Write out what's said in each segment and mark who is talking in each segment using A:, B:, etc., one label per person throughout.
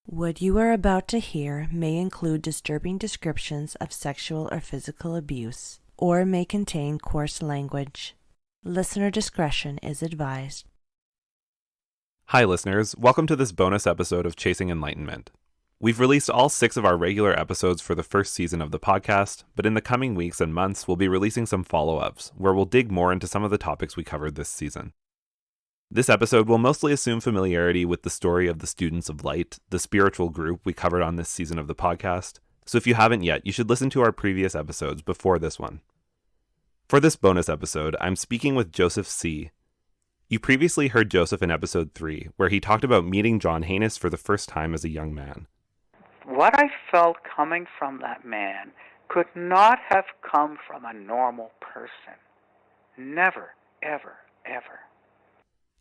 A: What you are about to hear may include disturbing descriptions of sexual or physical abuse, or may contain coarse language. Listener discretion is advised.
B: Hi listeners, welcome to this bonus episode of Chasing Enlightenment. We've released all 6 of our regular episodes for the first season of the podcast, but in the coming weeks and months we'll be releasing some follow-ups, where we'll dig more into some of the topics we covered this season. This episode will mostly assume familiarity with the story of the Students of Light, the spiritual group we covered on this season of the podcast, so if you haven't yet, you should listen to our previous episodes before this one. For this bonus episode, I'm speaking with Joseph C. You previously heard Joseph in episode 3, where he talked about meeting John Hanas for the first time as a young man.
C: What I felt coming from that man could not have come from a normal person. Never, ever, ever.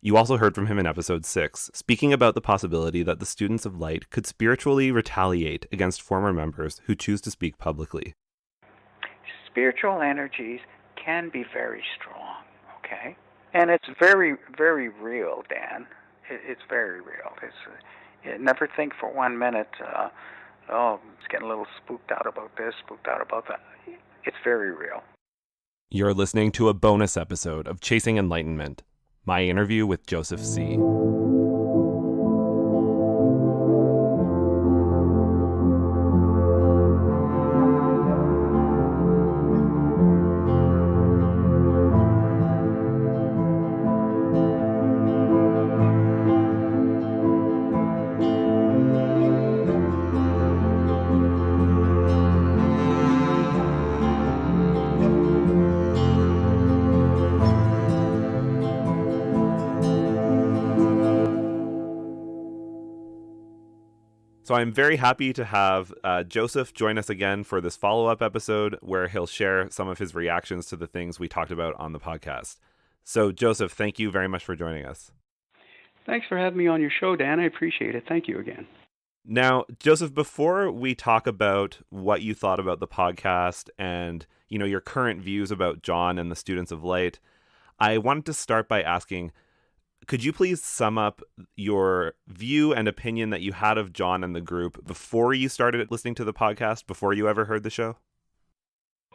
B: You also heard from him in episode 6, speaking about the possibility that the Students of Light could spiritually retaliate against former members who choose to speak publicly.
C: Spiritual energies can be very strong, okay? And it's very, very real, Dan. It's very real. Never think for 1 minute, it's getting a little spooked out about this, spooked out about that. It's very real.
B: You're listening to a bonus episode of Chasing Enlightenment, my interview with Joseph C. So I'm very happy to have Joseph join us again for this follow-up episode where he'll share some of his reactions to the things we talked about on the podcast. So Joseph, thank you very much for joining us.
D: Thanks for having me on your show, Dan. I appreciate it. Thank you again.
B: Now, Joseph, before we talk about what you thought about the podcast and, your current views about John and the Students of Light, I wanted to start by asking, could you please sum up your view and opinion that you had of John and the group before you started listening to the podcast, before you ever heard the show?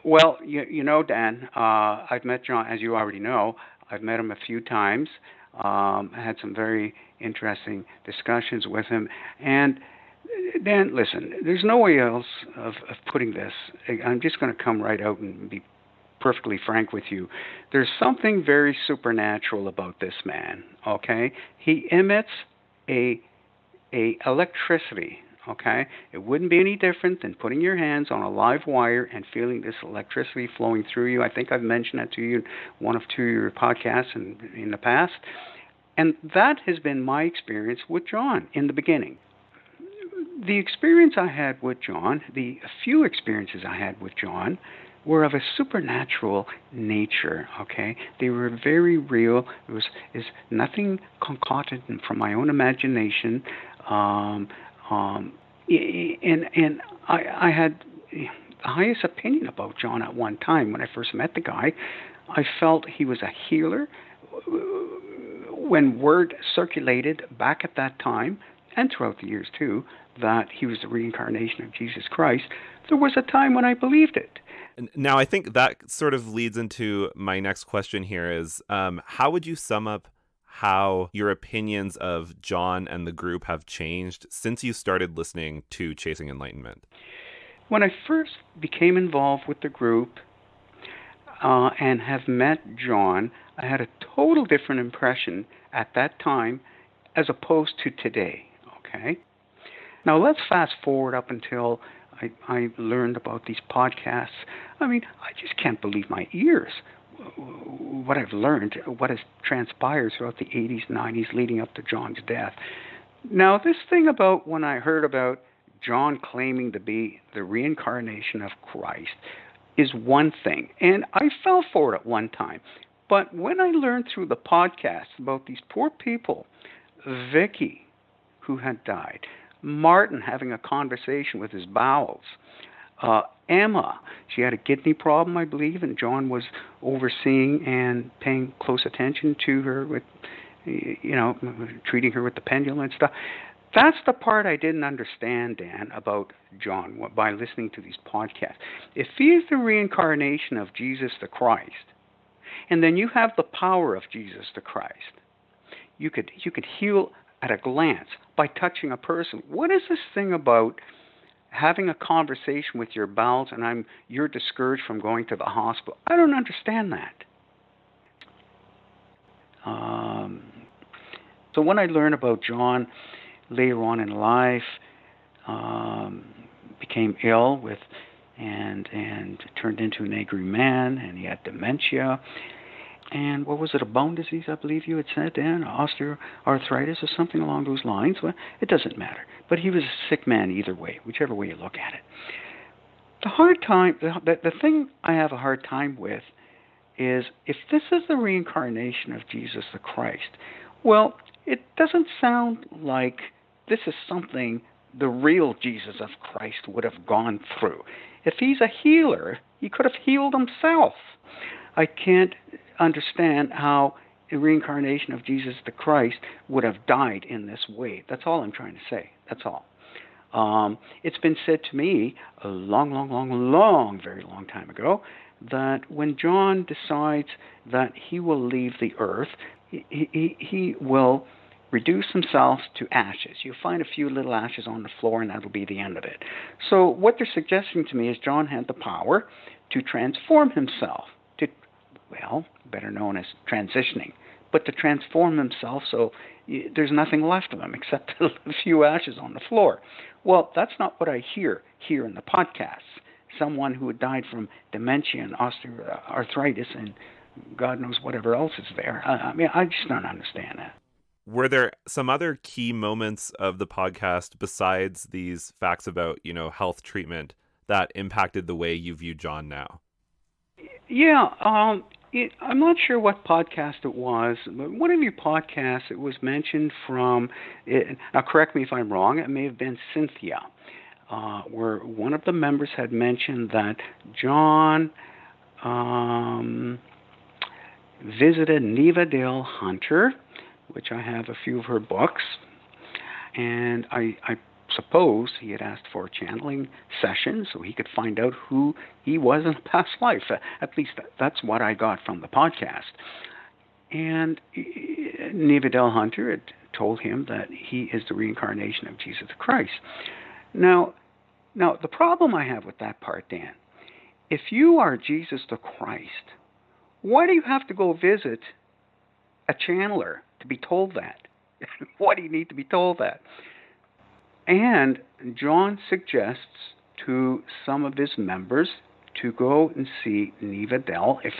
D: Well, Dan, I've met John, as you already know. I've met him a few times. I had some very interesting discussions with him. And Dan, listen, there's no way else of putting this. I'm just going to come right out and be perfectly frank with you. There's something very supernatural about this man, okay? He emits a electricity, okay? It wouldn't be any different than putting your hands on a live wire and feeling this electricity flowing through you. I think I've mentioned that to you in one of 2 of your podcasts in the past. And that has been my experience with John in the beginning. The experience I had with John, the few experiences I had with John, were of a supernatural nature, okay? They were very real. Is nothing concocted from my own imagination. And I had the highest opinion about John at one time. When I first met the guy, I felt he was a healer. When word circulated back at that time, and throughout the years too, that he was the reincarnation of Jesus Christ, there was a time when I believed it.
B: Now, I think that sort of leads into my next question here is, how would you sum up how your opinions of John and the group have changed since you started listening to Chasing Enlightenment?
D: When I first became involved with the group and have met John, I had a total different impression at that time as opposed to today, okay? Now, let's fast forward up until I learned about these podcasts. I mean, I just can't believe my ears. What I've learned, what has transpired throughout the 80s, 90s, leading up to John's death. Now, this thing about when I heard about John claiming to be the reincarnation of Christ is one thing, and I fell for it at one time. But when I learned through the podcast about these poor people, Vicky, who had died, Martin having a conversation with his bowels, Emma, she had a kidney problem, I believe, and John was overseeing and paying close attention to her with, treating her with the pendulum and stuff. That's the part I didn't understand, Dan, about John by listening to these podcasts. If he is the reincarnation of Jesus the Christ, and then you have the power of Jesus the Christ, you could heal at a glance by touching a person. What is this thing about having a conversation with your bowels and you're discouraged from going to the hospital? I don't understand that. So when I learned about John later on in life, became ill with and turned into an angry man, and he had dementia. And what was it, a bone disease, I believe you had said, Dan? Osteoarthritis or something along those lines? Well, it doesn't matter. But he was a sick man either way, whichever way you look at it. The thing I have a hard time with is if this is the reincarnation of Jesus the Christ, well, it doesn't sound like this is something the real Jesus of Christ would have gone through. If he's a healer, he could have healed himself. I can't understand how the reincarnation of Jesus the Christ would have died in this way. That's all I'm trying to say. That's all. It's been said to me a very long time ago that when John decides that he will leave the earth, he will reduce himself to ashes. You'll find a few little ashes on the floor, and that'll be the end of it. So what they're suggesting to me is John had the power to transform himself, better known as transitioning, but to transform himself so there's nothing left of him except a few ashes on the floor. Well, that's not what I hear here in the podcasts. Someone who had died from dementia and osteoarthritis and God knows whatever else is there. I just don't understand that.
B: Were there some other key moments of the podcast besides these facts about, health treatment that impacted the way you view John now?
D: Yeah, I'm not sure what podcast it was, but one of your podcasts, it was mentioned from, now correct me if I'm wrong, it may have been Cynthia, where one of the members had mentioned that John visited Neva Dale Hunter, which I have a few of her books, and I suppose he had asked for a channeling session so he could find out who he was in a past life. At least that's what I got from the podcast. And Neva Dale Hunter had told him that he is the reincarnation of Jesus Christ. Now, the problem I have with that part, Dan, if you are Jesus the Christ, why do you have to go visit a channeler to be told that? Why do you need to be told that? And John suggests to some of his members to go and see Neva Dell, if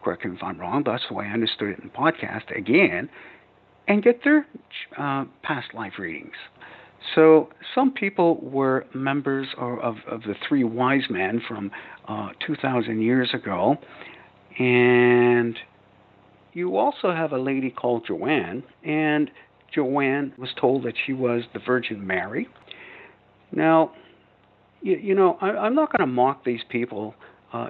D: correct me if I'm wrong, but that's the way I understood it in the podcast again, and get their past life readings. So some people were members of the three wise men from 2,000 years ago, and you also have a lady called Joanne, and Joanne was told that she was the Virgin Mary. Now, I'm not going to mock these people.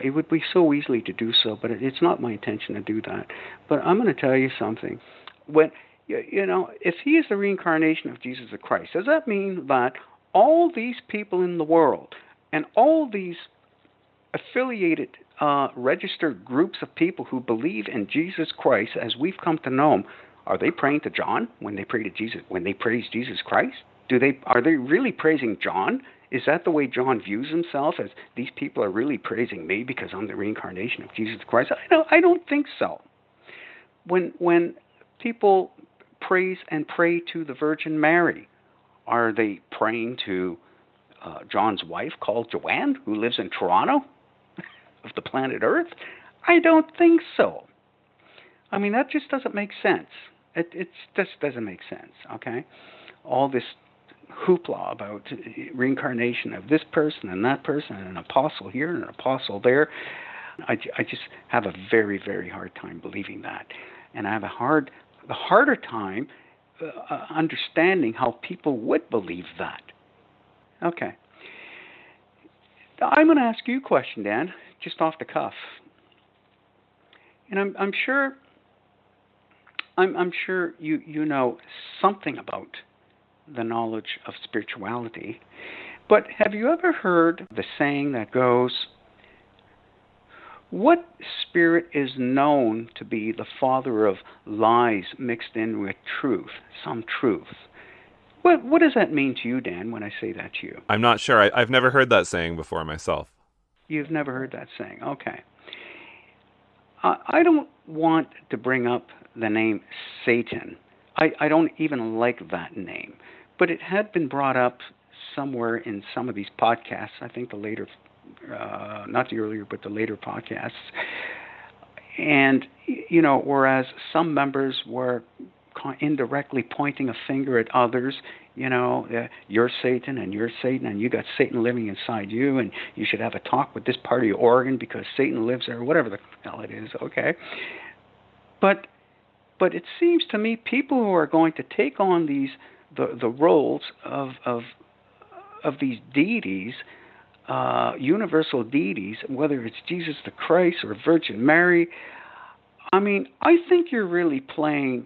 D: It would be so easily to do so, but it's not my intention to do that. But I'm going to tell you something. When if he is the reincarnation of Jesus the Christ, does that mean that all these people in the world and all these affiliated registered groups of people who believe in Jesus Christ as we've come to know him, are they praying to John when they pray to Jesus? When they praise Jesus Christ, are they really praising John? Is that the way John views himself? As these people are really praising me because I'm the reincarnation of Jesus Christ? I don't think so. When people praise and pray to the Virgin Mary, are they praying to John's wife called Joanne, who lives in Toronto, of the planet Earth? I don't think so. I mean, that just doesn't make sense. It just doesn't make sense, okay? All this hoopla about reincarnation of this person and that person, and an apostle here and an apostle there. I just have a very, very hard time believing that. And I have the harder time understanding how people would believe that. Okay. I'm going to ask you a question, Dan, just off the cuff. And I'm sure you know something about the knowledge of spirituality. But have you ever heard the saying that goes, what spirit is known to be the father of lies mixed in with truth, some truth? What does that mean to you, Dan, when I say that to you?
B: I'm not sure. I've never heard that saying before myself.
D: You've never heard that saying. Okay. I don't want to bring up the name Satan. I don't even like that name. But it had been brought up somewhere in some of these podcasts. I think the later, not the earlier, but the later podcasts. And, whereas some members were indirectly pointing a finger at others, you're Satan and you're Satan and you got Satan living inside you and you should have a talk with this part of your organ because Satan lives there, whatever the hell it is, okay? But it seems to me people who are going to take on the roles of these deities, universal deities, whether it's Jesus the Christ or Virgin Mary, I mean, I think you're really playing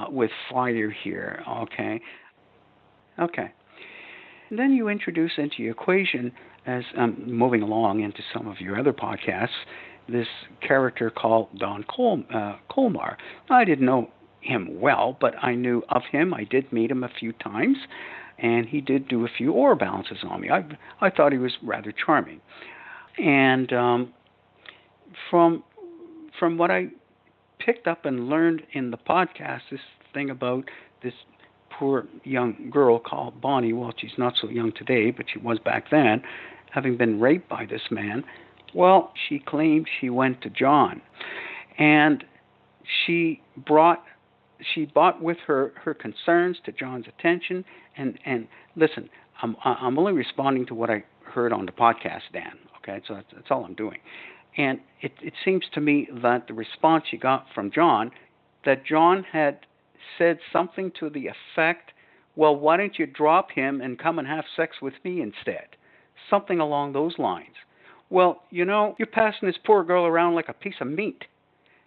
D: with fire here, okay? Okay. And then you introduce into the equation, as I'm moving along into some of your other podcasts, this character called Don Colmar. I didn't know him well, but I knew of him. I did meet him a few times, and he did do a few aura balances on me. I thought he was rather charming. And from what I picked up and learned in the podcast, this thing about this poor young girl called Bonnie, well, she's not so young today, but she was back then, having been raped by this man. Well, she claimed she went to John, and she brought with her concerns to John's attention. And listen, I'm only responding to what I heard on the podcast, Dan. Okay, so that's all I'm doing. And it seems to me that the response she got from John, that John had said something to the effect, well, why don't you drop him and come and have sex with me instead? Something along those lines. Well, you're passing this poor girl around like a piece of meat,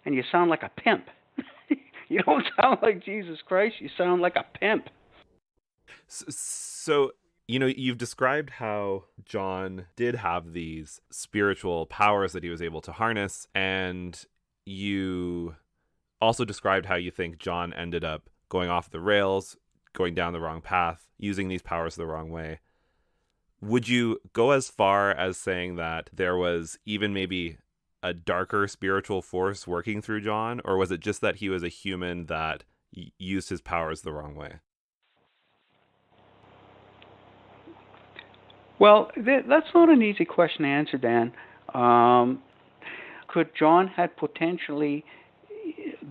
D: and you sound like a pimp. You don't sound like Jesus Christ, you sound like a pimp.
B: So, you've described how John did have these spiritual powers that he was able to harness, and you also described how you think John ended up going off the rails, going down the wrong path, using these powers the wrong way. Would you go as far as saying that there was even maybe a darker spiritual force working through John, or was it just that he was a human that used his powers the wrong way?
D: Well, that's not an easy question to answer, Dan. Could John had potentially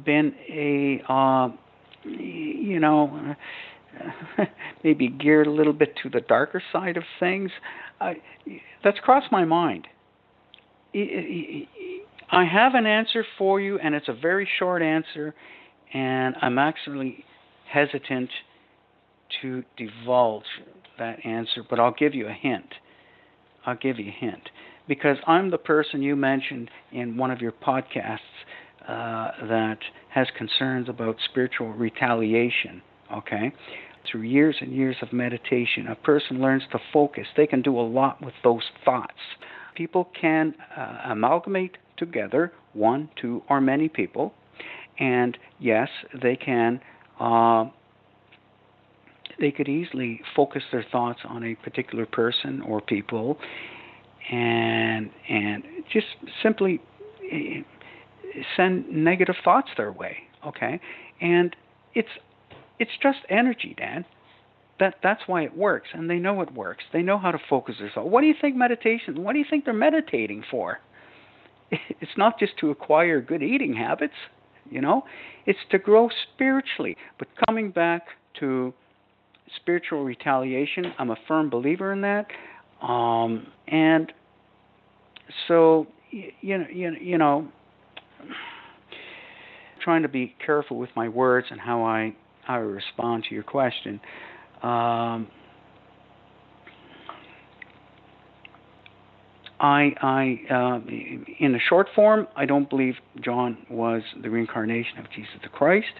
D: been maybe geared a little bit to the darker side of things? That's crossed my mind. I have an answer for you, and it's a very short answer, and I'm actually hesitant to divulge that answer, but I'll give you a hint. Because I'm the person you mentioned in one of your podcasts that has concerns about spiritual retaliation, okay? Through years and years of meditation, a person learns to focus. They can do a lot with those thoughts. People can amalgamate together, one, two, or many people, and yes, they can. They could easily focus their thoughts on a particular person or people, and just simply send negative thoughts their way. Okay, and it's just energy, Dan. That's why it works, and they know it works. They know how to focus their thoughts. What do you think meditation? What do you think they're meditating for? It's not just to acquire good eating habits, It's to grow spiritually. But coming back to spiritual retaliation, I'm a firm believer in that. And so, trying to be careful with my words and how I respond to your question. In the short form, I don't believe John was the reincarnation of Jesus the Christ.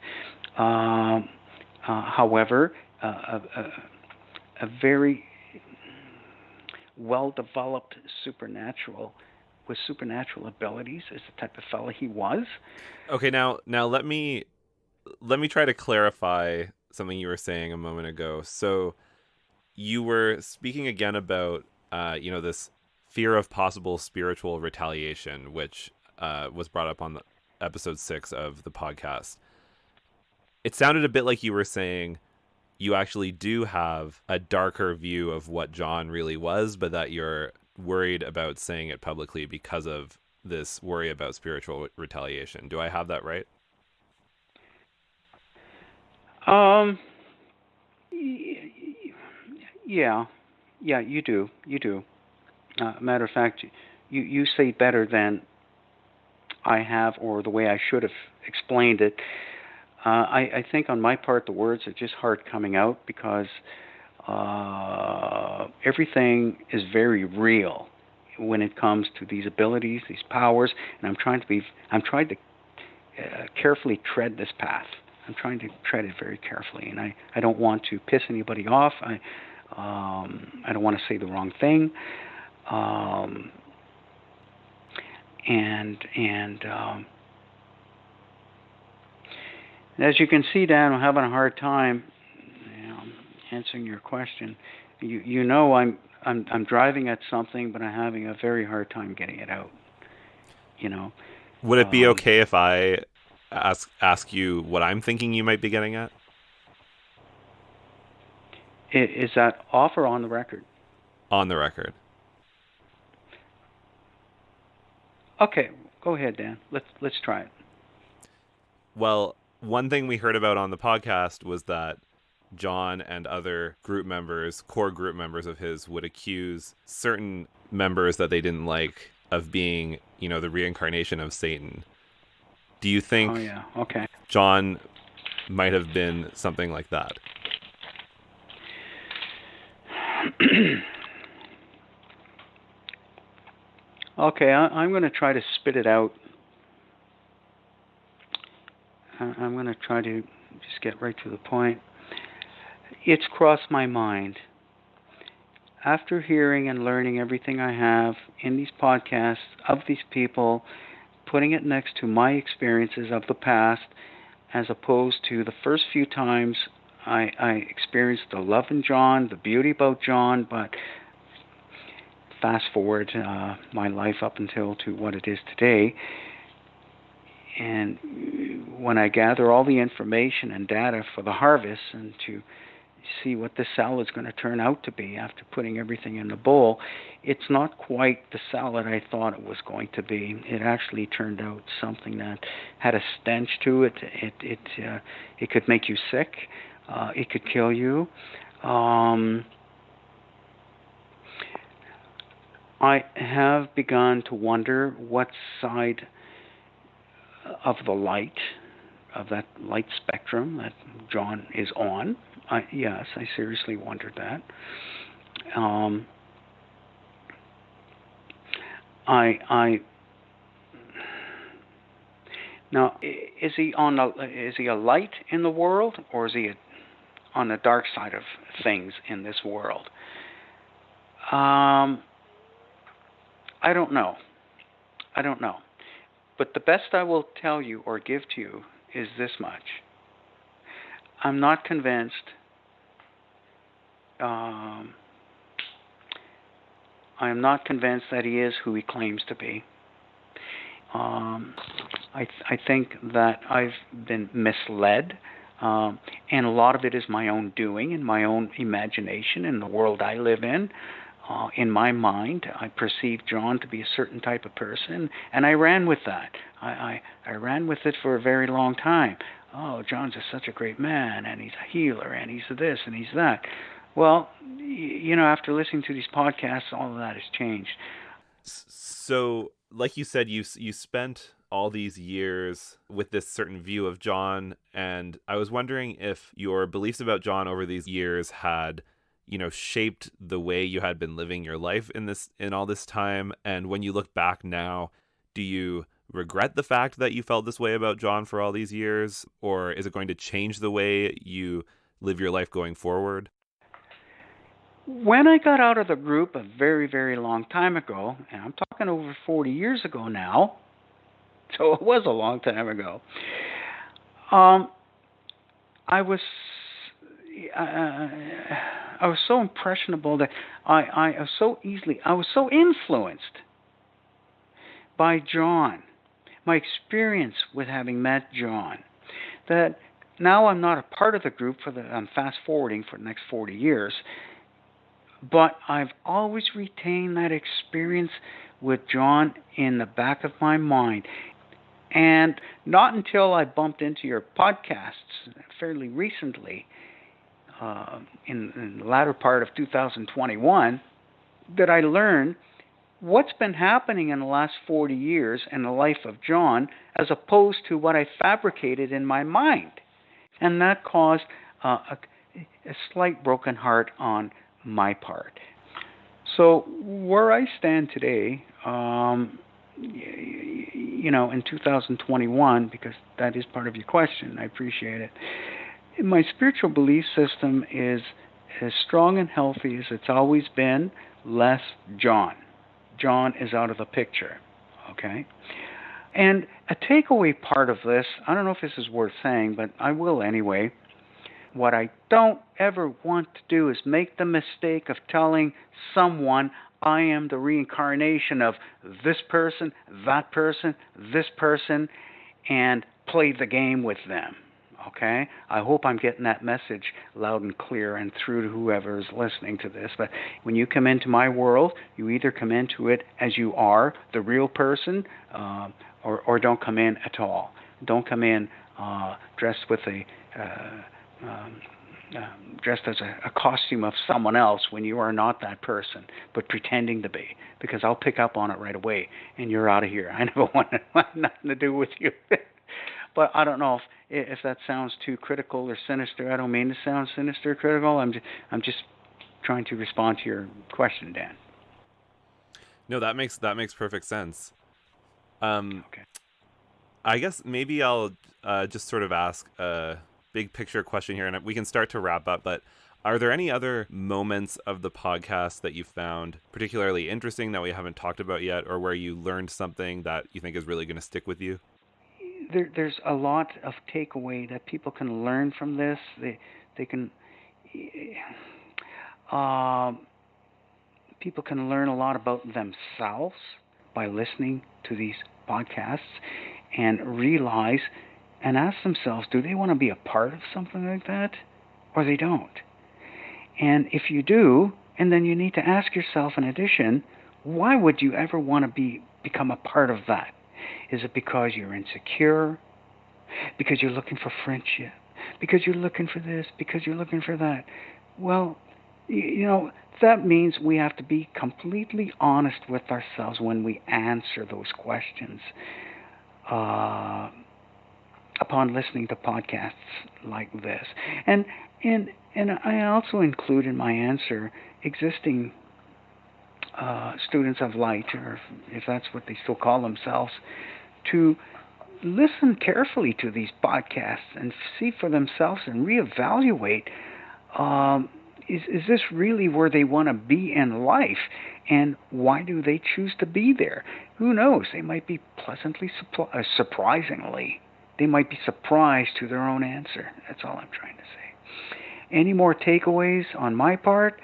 D: However, a very well-developed supernatural with supernatural abilities is the type of fella he was.
B: Okay, now let me try to clarify something you were saying a moment ago. So you were speaking again about this fear of possible spiritual retaliation, which was brought up on the episode 6 of the podcast. It sounded a bit like you were saying you actually do have a darker view of what John really was, but that you're worried about saying it publicly because of this worry about spiritual retaliation. Do I have that right?
D: Yeah, you do. Matter of fact, you say better than I have, or the way I should have explained it. I think on my part, the words are just hard coming out because everything is very real when it comes to these abilities, these powers, and I'm trying to carefully tread this path. I'm trying to tread it very carefully, and I don't want to piss anybody off. I don't want to say the wrong thing. And as you can see, Dan, I'm having a hard time answering your question. You know, I'm driving at something, but I'm having a very hard time getting it out.
B: Would it be okay if I ask you what I'm thinking you might be getting at?
D: Is that off or on the record?
B: On the record.
D: Okay, go ahead, Dan. Let's try it.
B: Well, one thing we heard about on the podcast was that John and other core group members of his, would accuse certain members that they didn't like of being, the reincarnation of Satan. Do you think John might have been something like that?
D: Okay, I'm going to try to spit it out. I'm going to try to just get right to the point. It's crossed my mind. After hearing and learning everything I have in these podcasts of these people, putting it next to my experiences of the past, as opposed to the first few times I experienced the love in John, the beauty about John, but fast forward my life up until to what it is today. And when I gather all the information and data for the harvest and to see what the salad's going to turn out to be after putting everything in the bowl, it's not quite the salad I thought it was going to be. It actually turned out something that had a stench to it. It could make you sick. It could kill you. I have begun to wonder what side of the light, of that light spectrum that John is on. Yes, I seriously wondered that. Now, is he a light in the world, or is he on the dark side of things in this world? I don't know. But the best I will tell you or give to you is this much. I'm not convinced. I am not convinced that he is who he claims to be. I think that I've been misled, and a lot of it is my own doing and my own imagination in the world I live in. In my mind, I perceived John to be a certain type of person, and I ran with that. I ran with it for a very long time. Oh, John's such a great man, and he's a healer, and he's this, and he's that. Well, after listening to these podcasts, all of that has changed.
B: So, like you said, you spent all these years with this certain view of John, and I was wondering if your beliefs about John over these years had shaped the way you had been living your life in all this time. And when you look back now, do you regret the fact that you felt this way about John for all these years, or is it going to change the way you live your life going forward?
D: When I got out of the group a very, very long time ago, and I'm talking over 40 years ago now, so it was a long time ago, I was I was so impressionable that I was so influenced by John, my experience with having met John, that now I'm not a part of the group I'm fast forwarding for the next 40 years, but I've always retained that experience with John in the back of my mind. And not until I bumped into your podcasts fairly recently, in the latter part of 2021, that I learned what's been happening in the last 40 years in the life of John as opposed to what I fabricated in my mind. And that caused a slight broken heart on my part. So where I stand today, in 2021, because that is part of your question, I appreciate it. My spiritual belief system is as strong and healthy as it's always been, less John. John is out of the picture, okay? And a takeaway part of this, I don't know if this is worth saying, but I will anyway. What I don't ever want to do is make the mistake of telling someone I am the reincarnation of this person, this person, and play the game with them. Okay? I hope I'm getting that message loud and clear and through to whoever is listening to this. But when you come into my world, you either come into it as you are, the real person, or don't come in at all. Don't come in dressed with dressed as a costume of someone else when you are not that person, but pretending to be, because I'll pick up on it right away, and you're out of here. I never want nothing to do with you. But I don't know if that sounds too critical or sinister. I don't mean to sound sinister or critical. I'm just trying to respond to your question, Dan.
B: No, that makes perfect sense.
D: Okay.
B: I guess maybe I'll just sort of ask a big picture question here, and we can start to wrap up. But are there any other moments of the podcast that you found particularly interesting that we haven't talked about yet, or where you learned something that you think is really going to stick with you?
D: There's a lot of takeaway that people can learn from this. They can people can learn a lot about themselves by listening to these podcasts and realize and ask themselves, do they want to be a part of something like that, or they don't? And if you do, and then you need to ask yourself in addition, why would you ever want to become a part of that? Is it because you're insecure? Because you're looking for friendship? Because you're looking for this? Because you're looking for that? Well, that means we have to be completely honest with ourselves when we answer those questions upon listening to podcasts like this. And I also include in my answer existing students of light, or if that's what they still call themselves, to listen carefully to these podcasts and see for themselves and reevaluate, is this really where they want to be in life, and why do they choose to be there? Who knows? They might be pleasantly surprisingly. They might be surprised to their own answer. That's all I'm trying to say. Any more takeaways on my part?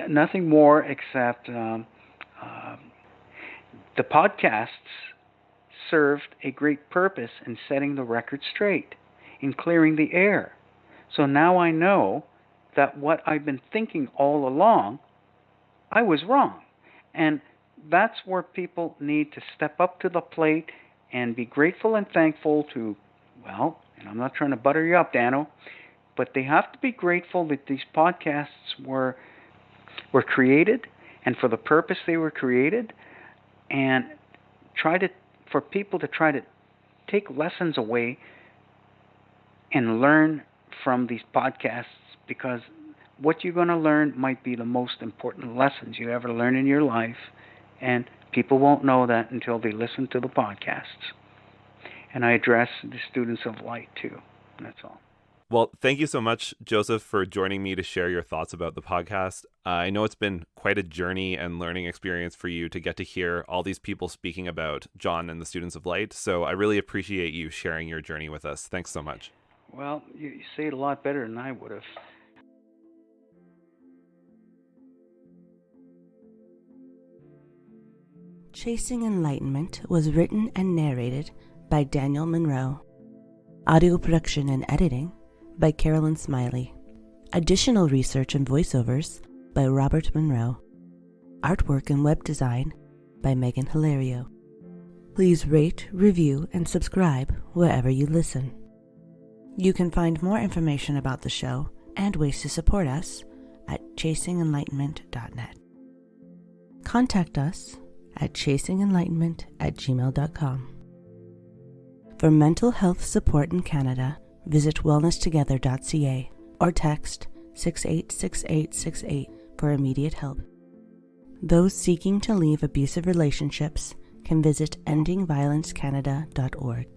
D: Nothing more except the podcasts served a great purpose in setting the record straight, in clearing the air. So now I know that what I've been thinking all along, I was wrong. And that's where people need to step up to the plate and be grateful and thankful to, well, and I'm not trying to butter you up, Dano, but they have to be grateful that these podcasts were created and for the purpose they were created, and for people to try to take lessons away and learn from these podcasts, because what you're going to learn might be the most important lessons you ever learn in your life, and people won't know that until they listen to the podcasts. And I address the students of light too. That's all.
B: Well, thank you so much, Joseph, for joining me to share your thoughts about the podcast. I know it's been quite a journey and learning experience for you to get to hear all these people speaking about John and the Students of Light. So I really appreciate you sharing your journey with us. Thanks so much.
D: Well, you say it a lot better than I would have.
A: Chasing Enlightenment was written and narrated by Daniel Monroe. Audio production and editing by Carolyn Smiley. Additional research and voiceovers by Robert Monroe. Artwork and web design by Megan Hilario. Please rate, review, and subscribe wherever you listen. You can find more information about the show and ways to support us at chasingenlightenment.net. Contact us at chasingenlightenment@gmail.com. For mental health support in Canada, visit wellnesstogether.ca or text 686868 for immediate help. Those seeking to leave abusive relationships can visit endingviolencecanada.org.